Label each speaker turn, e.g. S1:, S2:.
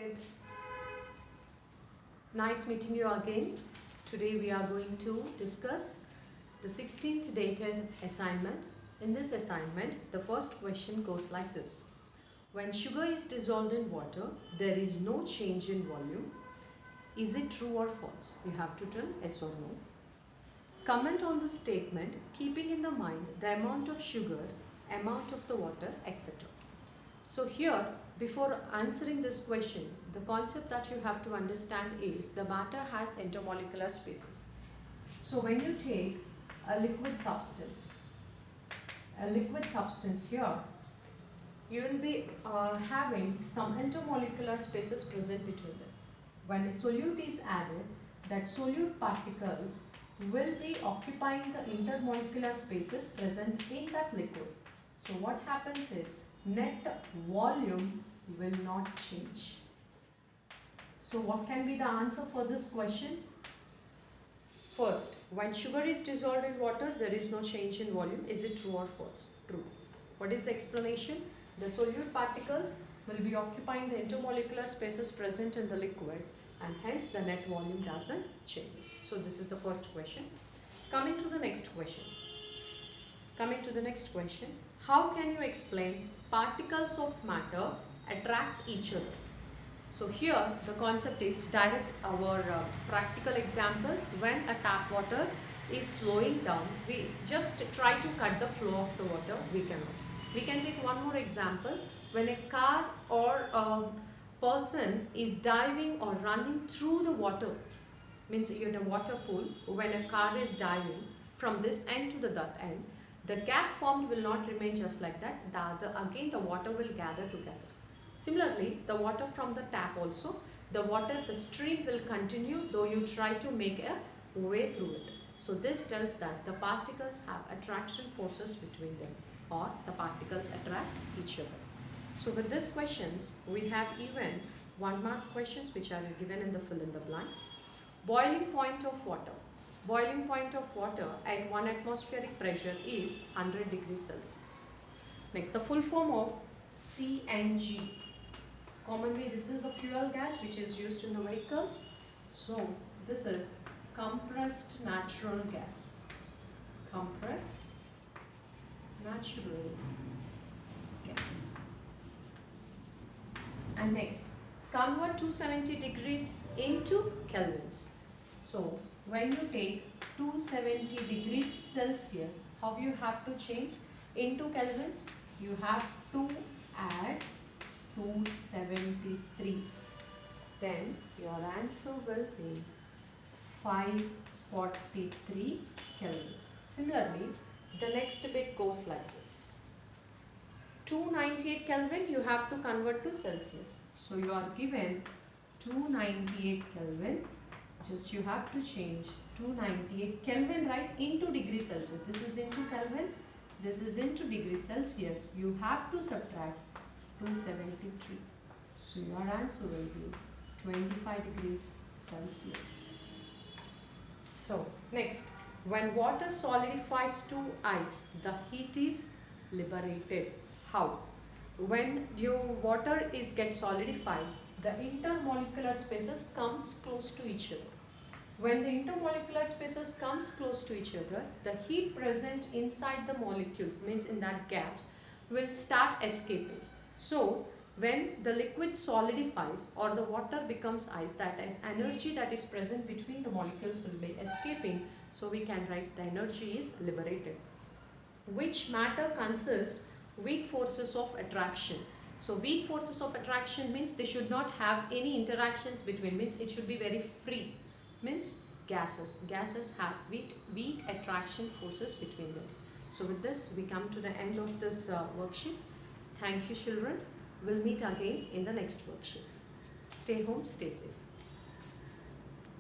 S1: It's nice meeting you again. Today we are going to discuss the 16th dated assignment. In this assignment, the first question goes like this. When sugar is dissolved in water, there is no change in volume. Is it true or false? You have to tell yes or no. Comment on the statement keeping in the mind the amount of sugar, amount of the water, etc. So here, before answering this question, the concept that you have to understand is the matter has intermolecular spaces. So when you take a liquid substance here, you will be having some intermolecular spaces present between them. When a solute is added, that solute particles will be occupying the intermolecular spaces present in that liquid. So what happens is net volume will not change. So what can be the answer for this question? First, when sugar is dissolved in water, there is no change in volume. Is it true or false? True. What is the explanation? The solute particles will be occupying the intermolecular spaces present in the liquid, and hence the net volume doesn't change. So this is the first question. Coming to the next question. How can you explain particles of matter attract each other? So here the concept is direct our practical example. When a tap water is flowing down, we just try to cut the flow of the water. We cannot. We can take one more example. When a car or a person is diving or running through the water, means you're in a water pool, when a car is diving from this end to that end, the gap formed will not remain just like that. Again the water will gather together. Similarly, the water from the tap also, the stream will continue though you try to make a way through it. So this tells that the particles have attraction forces between them, or the particles attract each other. So with these questions, we have even 1 mark questions which are given in the fill in the blanks. Boiling point of water. Boiling point of water at 1 atmospheric pressure is 100 degrees Celsius. Next, the full form of CNG. Commonly, this is a fuel gas which is used in the vehicles. So, this is compressed natural gas. Compressed natural gas. And next, convert 270 degrees into kelvins. So, when you take 270 degrees Celsius, how you have to change into kelvins? You have to add 273. Then your answer will be 543 Kelvin. Similarly, the next bit goes like this. 298 Kelvin you have to convert to Celsius. So you are given 298 Kelvin. Just you have to change 298 Kelvin right into degrees Celsius. This is into Kelvin. This is into degrees Celsius. You have to subtract 273. So your answer will be 25 degrees Celsius. So next, when water solidifies to ice, the heat is liberated. How? When your water gets solidified, the intermolecular spaces comes close to each other. When the intermolecular spaces comes close to each other, the heat present inside the molecules, means in that gaps, will start escaping. So when the liquid solidifies or the water becomes ice, that is energy that is present between the molecules will be escaping. So we can write the energy is liberated. Which matter consists weak forces of attraction? So weak forces of attraction means they should not have any interactions between, means it should be very free. Means gases. Gases have weak attraction forces between them. So with this we come to the end of this worksheet. Thank you children. We'll meet again in the next worksheet. Stay home, stay safe.